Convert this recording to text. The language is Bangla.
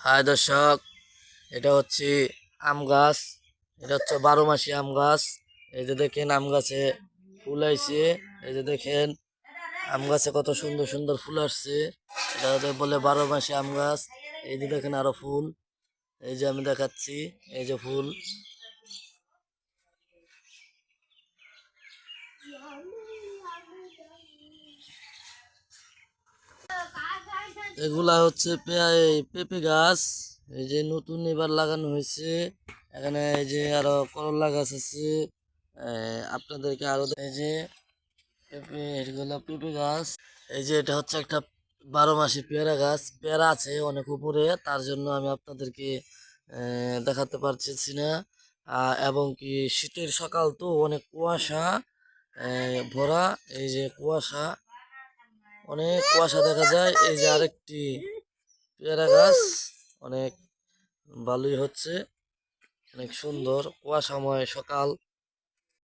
হাই দর্শক, এটা হচ্ছে আম গাছ। এটা হচ্ছে 12 মাসি আম গাছ। এই যে দেখেন আম গাছে ফুল আইছে। এই যে দেখেন আম গাছে কত সুন্দর সুন্দর ফুল আসছে। এটা বলে 12 মাসি আম গাছ। এই যে দেখেন আরো ফুল। এই যে আমি দেখাচ্ছি, এই যে ফুল। এগুলা হচ্ছে পেঁপে গাছ। এই যে নতুন এবার লাগানো হয়েছে। এখানে এই যে আরো করলা গাছ আছে। আপনাদেরকে আরো এই যে পেঁপে, এগুলো পেঁপে গাছ। এই যে এটা হচ্ছে একটা 12 মাসি পেয়ারা গাছ। পেয়ারা আছে অনেক উপরে, তার জন্য আমি আপনাদেরকে দেখাতে পারতেছি না। এবং কি শীতের সকাল তো অনেক কুয়াশা ভরা। এই যে কুয়াশা, অনেক কুয়াশা দেখা যায়। এই যে আরেকটি পেয়ারা গাছ, অনেক ভালোই হচ্ছে, অনেক সুন্দর কুয়াশাময় সকাল।